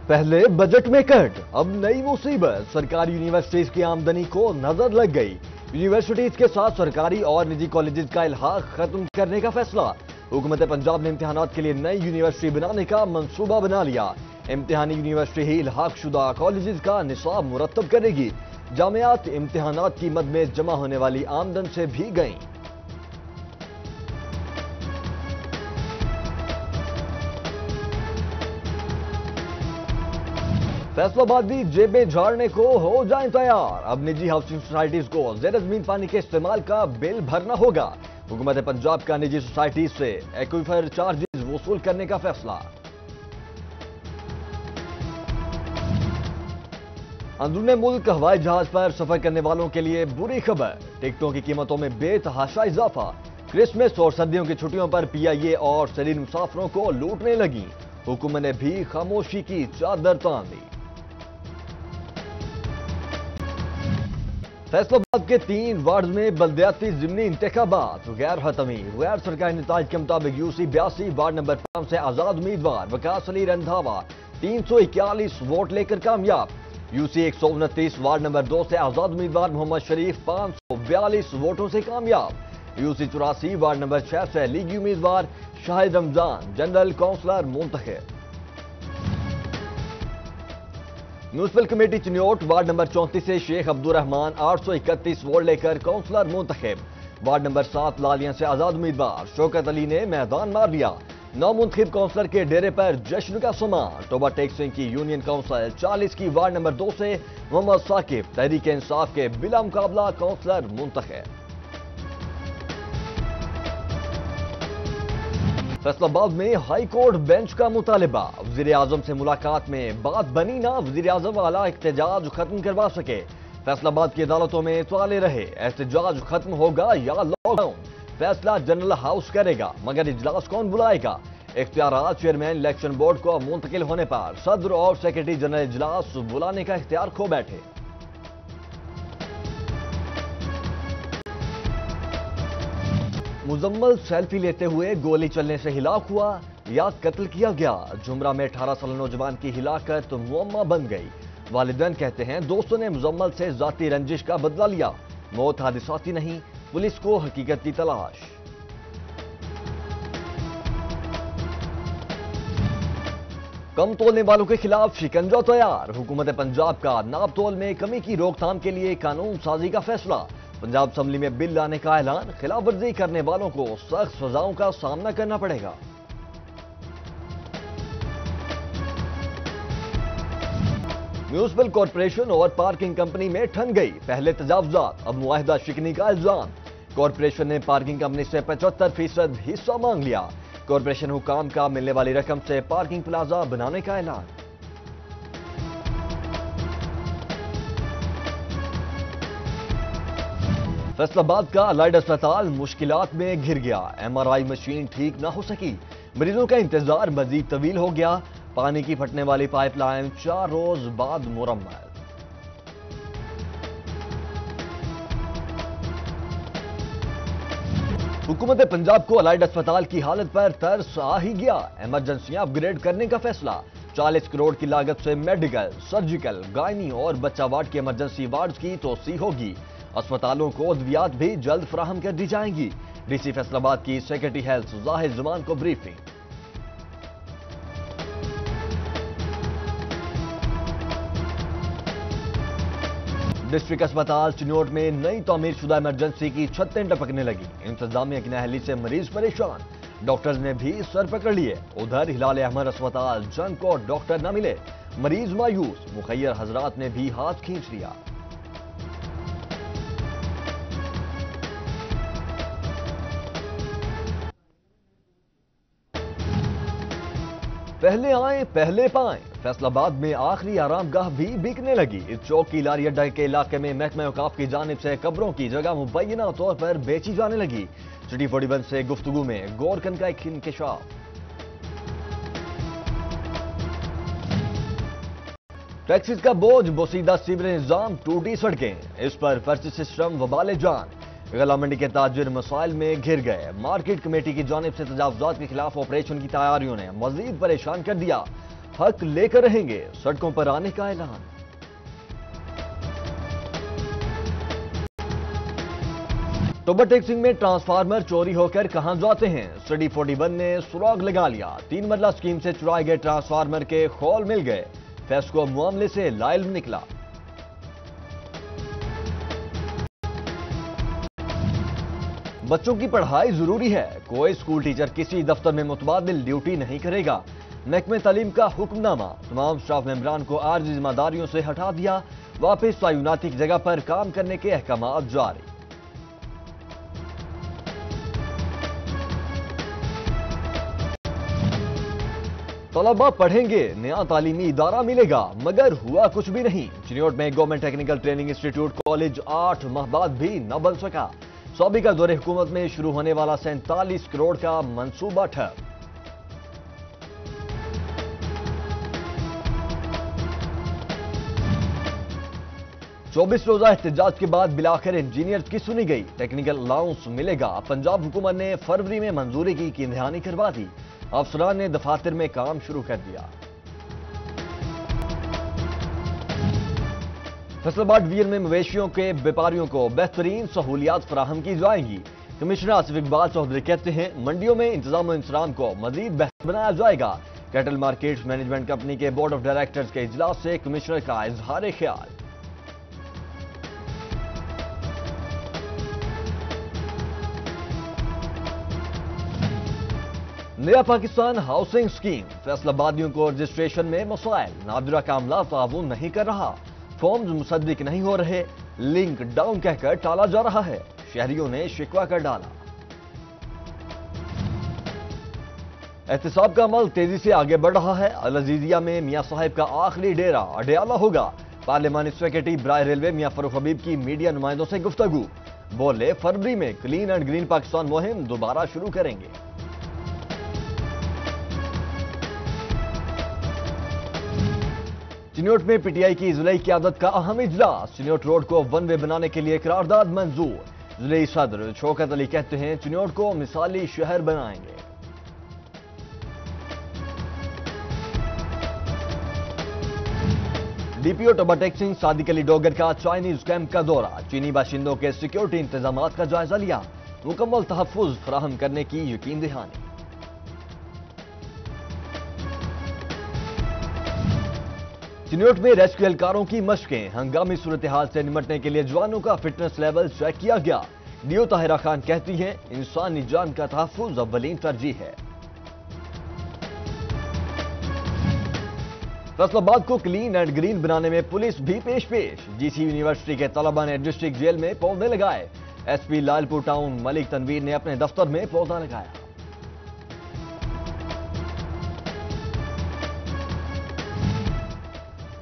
पहले बजट में कट, अब नई मुसीबत। सरकारी यूनिवर्सिटीज की आमदनी को नजर लग गई। यूनिवर्सिटीज के साथ सरकारी और निजी कॉलेजेस का इल्हाक खत्म करने का फैसला। हुकूमत पंजाब ने इम्तिहानात के लिए नई यूनिवर्सिटी बनाने का मंसूबा बना लिया। इम्तिहानी यूनिवर्सिटी ही इल्हाक शुदा कॉलेजेस का निसाब मुरतब करेगी। जामियात इम्तिहानात की मद में जमा होने वाली आमदन से भी गईं। फैसलाबाद भी जेबें झाड़ने को हो जाएं तैयार। अब निजी हाउसिंग सोसाइटीज को ज़ेर ज़मीन पानी के इस्तेमाल का बिल भरना होगा। हुकूमत पंजाब का निजी सोसाइटीज से एक्वीफर चार्जेस वसूल करने का फैसला। अंदरूने मुल्क हवाई जहाज पर सफर करने वालों के लिए बुरी खबर। टिकटों की कीमतों में बेतहाशा इजाफा। क्रिसमस और सर्दियों की छुट्टियों पर पीआईए और सैलानी मुसाफिरों को लूटने लगी। हुकूमत ने भी खामोशी की चादर तान दी। फैसलाबाद के 3 वार्ड में बल्दियाती ज़िमनी इंतखाबात गैर हतमी। गैर सरकारी नताज के मुताबिक यूसी 82 वार्ड नंबर 5 से आजाद उम्मीदवार वकास अली रंधावा 341 वोट लेकर कामयाब। यूसी 129 वार्ड नंबर 2 से आजाद उम्मीदवार मोहम्मद शरीफ 542 वोटों से कामयाब। यूसी 84 वार्ड नंबर 6 से लीगी उम्मीदवार शाहिद रमजान जनरल काउंसलर मुंतखब। Municipal committee Chiniot ward number 34 से शेख अब्दुल रहमान 831 वोट लेकर काउंसलर मुंतखब। वार्ड नंबर 7 लालियां से आजाद उम्मीदवार शौकत अली ने मैदान मार लिया। नौमुंतखब काउंसलर के डेरे पर जश्न का समा। टोबा टेक्सिंग की यूनियन काउंसिल 40 की वार्ड नंबर 2 से मोहम्मद साकिब तहरीक इंसाफ के बिला मुकाबला काउंसलर मुंतखब। फैसलाबाद में हाई कोर्ट बेंच का मुतालिबा। वजीर आजम से मुलाकात में बात बनी ना, वजीर आजम वाला एहतजाज खत्म करवा सके। फैसलाबाद की अदालतों में सवाले रहे, एहतजाज खत्म होगा या लॉकडाउन। फैसला जनरल हाउस करेगा, मगर इजलास कौन बुलाएगा। इख्तियारात चेयरमैन इलेक्शन बोर्ड को मुंतकिल होने पर सदर और सेक्रेटरी जनरल इजलास बुलाने का इख्तियार खो बैठे। मुजम्मल सेल्फी लेते हुए गोली चलने से हिलाक हुआ या कत्ल किया गया। जुमरा में 18 साल नौजवान की हिलाकत मुअम्मा बन गई। वालिदैन कहते हैं दोस्तों ने मुजम्मल से जाती रंजिश का बदला लिया। मौत हादिसाती नहीं, पुलिस को हकीकत की तलाश। कम तोलने वालों के खिलाफ शिकंजा तैयार। हुकूमत पंजाब का नाप तोल में कमी की रोकथाम के लिए कानून साजी का फैसला। पंजाब असेंबली में बिल लाने का ऐलान। खिलाफ वर्जी करने वालों को सख्त सजाओं का सामना करना पड़ेगा। म्यूनिसिपल कॉरपोरेशन और पार्किंग कंपनी में ठन गई। पहले तजावुजात, अब मुआहिदा शिकनी का इल्जाम। कॉरपोरेशन ने पार्किंग कंपनी से 75% हिस्सा मांग लिया। कॉरपोरेशन हुकाम का मिलने वाली रकम से पार्किंग प्लाजा बनाने का ऐलान। फैसलाबाद का अलाइड अस्पताल मुश्किलात में घिर गया। एमआरआई मशीन ठीक न हो सकी। मरीजों का इंतजार मजीद तवील हो गया। पानी की फटने वाली पाइपलाइन 4 रोज बाद मुरम्मत। हुकूमत पंजाब को अलाइड अस्पताल की हालत पर तरस आ ही गया। इमरजेंसियां अपग्रेड करने का फैसला। 40 करोड़ की लागत से मेडिकल, सर्जिकल, गायनी और बच्चा वार्ड के इमरजेंसी वार्ड की तोसी होगी। अस्पतालों को अद्वियात भी जल्द फराहम कर दी जाएंगी। डीसी फैसलाबाद की सेक्रेटरी हेल्थ जाहिद जुमान को ब्रीफिंग। डिस्ट्रिक्ट अस्पताल चिन्योट में नई तामीर शुदा इमरजेंसी की छतें टपकने लगी। इंतजामिया की नाअहली से मरीज परेशान। डॉक्टर्स ने भी सर पकड़ लिए। उधर हिलाल अहमद अस्पताल जंग को डॉक्टर न मिले, मरीज मायूस। मुखैयर हजरात ने भी हाथ खींच लिया। पहले आए पहले पाएं। फैसलाबाद में आखिरी आरामगाह भी बिकने लगी। इस चौक की लारी अड्डा के इलाके में महकमा औकाफ की जानिब से कब्रों की जगह मुबैना तौर पर बेची जाने लगी। सिटी 41 से गुफ्तगू में गोरकन का एक इंकशाफ। टैक्सीज का बोझ, बोसीदा सीवरेज निजाम, टूटी सड़कें, इस पर फर्जी सिस्टम वबाले जान। غلہ منڈی کے تاجر مسائل میں گھر گئے، مارکیٹ کمیٹی کی جانب سے تجاوزات کے خلاف آپریشن کی تیاریوں نے مزید پریشان کر دیا، حق لے کر رہیں گے، سڑکوں پر آنے کا اعلان۔ ٹوبہ ٹیکسنگ میں ٹرانسفارمر چوری ہو کر کہاں جاتے ہیں، اسٹڈی 41 نے سراغ لگا لیا، 3 مرلہ اسکیم سے چرائے گئے ٹرانسفارمر کے خول مل گئے، فیسکو معاملے سے لا علم نکلا۔ بچوں کی پڑھائی ضروری ہے، کوئی اسکول ٹیچر کسی دفتر میں متبادل ڈیوٹی نہیں کرے گا، محکمہ تعلیم کا حکم نامہ، تمام سٹاف ممبران کو عارضی ذمہ داریوں سے ہٹا دیا، واپس تعیناتی کی جگہ پر کام کرنے کے احکامات جاری۔ طلبہ پڑھیں گے، نیا تعلیمی ادارہ ملے گا، مگر ہوا کچھ بھی نہیں، چنیوٹ میں government technical training institute college 8 ماہ بعد بھی نہ بن سکا، صوبے کا دور حکومت میں شروع ہونے والا 47 کروڑ کا منصوبہ ٹھپ۔ چوبیس روزہ احتجاج کے بعد بلاخر انجینئرز کی سنی گئی، ٹیکنیکل الاؤنس ملے گا، پنجاب حکومت نے فروری میں منظوری کی دہانی کروا دی، افسران نے دفاتر میں کام شروع کر دیا۔ فیصل آباد ڈویژن میں مویشیوں کے بیپاریوں کو بہترین سہولیات فراہم کی جائیں گی، کمشنر آصف اقبال چودھری کہتے ہیں منڈیوں میں انتظام و انصرام کو مزید بہتر بنایا جائے گا، کیٹل مارکیٹس مینجمنٹ کمپنی کے بورڈ آف ڈائریکٹرز کے اجلاس سے کمشنر کا اظہار خیال۔ نیا پاکستان ہاؤسنگ اسکیم، فیصل آبادیوں کو رجسٹریشن میں مسائل، نادرہ کا عملہ تعاون نہیں کر رہا، فارمز مصدق نہیں ہو رہے، لنک ڈاؤن کہہ کر ٹالا جا رہا ہے، شہریوں نے شکوہ کر ڈالا۔ احتساب کا عمل تیزی سے آگے بڑھ رہا ہے، العزیزیہ میں میاں صاحب کا آخری ڈیرہ اڈیالہ ہوگا، پارلیمانی سیکرٹری برائے ریلوے میاں فاروق حبیب کی میڈیا نمائندوں سے گفتگو، بولے فروری میں کلین اینڈ گرین پاکستان مہم دوبارہ شروع کریں گے۔ چنیوٹ میں پی ٹی آئی کی ضلعی قیادت کا اہم اجلاس، چنیوٹ روڈ کو ون وے بنانے کے لیے قرارداد منظور، ضلعی صدر شوکت علی کہتے ہیں چنیوٹ کو مثالی شہر بنائیں گے۔ ڈی پی او ٹوبہ ٹیکسنگ صادق علی ڈوگر کا چائنیز کیمپ کا دورہ، چینی باشندوں کے سیکیورٹی انتظامات کا جائزہ لیا، مکمل تحفظ فراہم کرنے کی یقین دہانی۔ چنیوٹ میں ریسکیو اہلکاروں کی مشقیں، ہنگامی صورتحال سے نمٹنے کے لیے جوانوں کا فٹنس لیول چیک کیا گیا، ڈی او طاہرہ خان کہتی ہیں انسانی جان کا تحفظ اولین ترجیح ہے۔ فیصل آباد کو کلین اینڈ گرین بنانے میں پولیس بھی پیش، جی سی یونیورسٹی کے طلبہ نے ڈسٹرکٹ جیل میں پودے لگائے، ایس پی لال پور ٹاؤن ملک تنویر نے اپنے دفتر میں پودا لگایا۔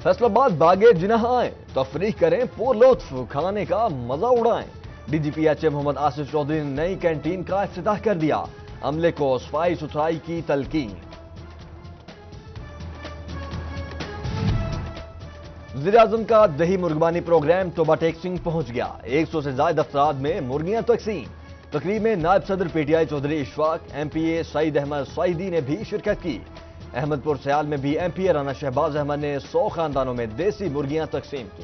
فیصل آباد باغے جناح آئیں، تفریح کریں، پر لطف کھانے کا مزہ اڑائیں، D G P H A Muhammad Asif Chaudhry نے نئی کینٹین کا افتتاح کر دیا، عملے کو صفائی ستھرائی کی تلقین۔ وزیر اعظم کا دہی مرغبانی پروگرام ٹوبہ ٹیکسنگ پہنچ گیا، 100 سے زائد افراد میں مرغیاں تقسیم، تقریب میں نائب صدر P T I Chaudhry Ashfaq, M P A Saeed Ahmad Saeedi نے بھی شرکت کی، احمد پور سیال میں بھی M P A Rana Shahbaz Ahmad نے 100 خاندانوں میں دیسی مرغیاں تقسیم کی۔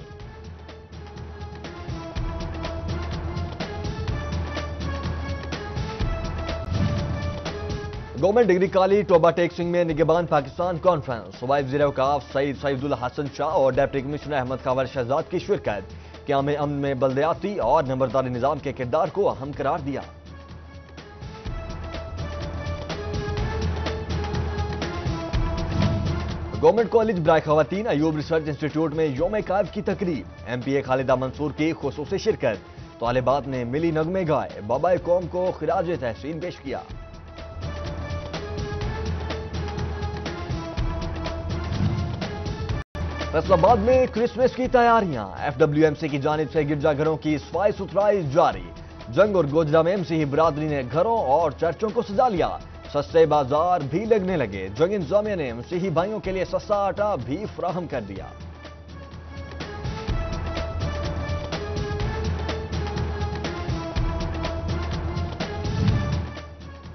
Government degree college Toba Tek Singh میں نگہبان پاکستان کانفرنس، صوبائی وزیر اوقاف سعید سعید الحسن شاہ اور ڈپٹی کمشنر احمد خاور شہزاد کی شرکت، قیام امن میں بلدیاتی اور نمبرداری نظام کے کردار کو اہم قرار دیا۔ گورنمنٹ کالج برائے خواتین ایوب ریسرچ انسٹیٹیوٹ میں یوم قائد کی تقریب، ایم پی اے خالدہ منصور کی خصوصی شرکت، طالبات نے ملی نغمے گائے، بابائے قوم کو خراج تحسین پیش کیا۔ فیصل آباد میں کرسمس کی تیاریاں، ایف ڈبلیو ایم سی کی جانب سے گرجا گھروں کی صفائی ستھرائی جاری، جنگ اور گوجرا میں مسیحی برادری نے گھروں اور چرچوں کو سجا لیا، سستے بازار بھی لگنے لگے، جنگ انتظامیہ نے مسیحی بھائیوں کے لیے سستا آٹا بھی فراہم کر دیا۔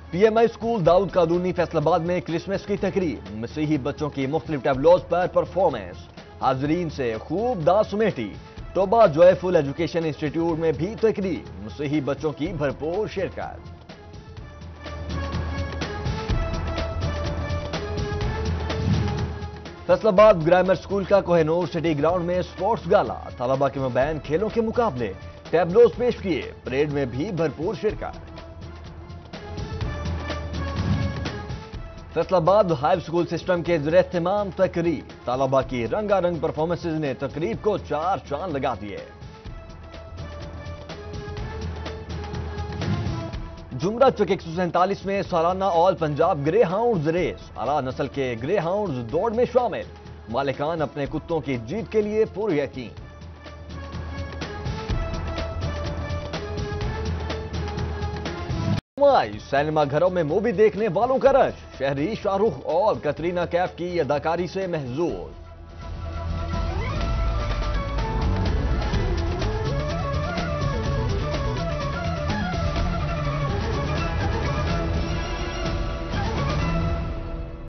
PMI स्कूल दाऊद कादूनी फैसलाबाद में क्रिसमस की तकरीब, मसीही बच्चों की मुख्तलिफ टैबलोज पर परफॉर्मेंस, हाजरीन से खूब दाद समेटी। टोबा जॉयफुल एजुकेशन इंस्टीट्यूट में भी तकरीब, मसीही बच्चों की भरपूर शिरकत। फैसलाबाद ग्रामर स्कूल का कोहिनूर सिटी ग्राउंड में स्पोर्ट्स गाला, तलबा के मबैन खेलों के मुकाबले, टैबलोज पेश किए, परेड में भी भरपूर शिरकत। फैसलाबाद हाई स्कूल सिस्टम के ज़ेर-ए-इत्तिमाम तकरीब, तलबा की रंगारंग परफॉर्मेंसेज ने तकरीब को चार चांद लगा दिए। जुमरा चौक 147 में सालाना all Punjab greyhounds race, आला नस्ल के ग्रे हाउंड्स दौड़ में शामिल, मालिकान अपने कुत्तों की जीत के लिए पूरी यकीन। सिनेमा घरों में मूवी देखने वालों का रश, शहरी शाहरुख और कतरीना कैफ की अदाकारी से महजूज।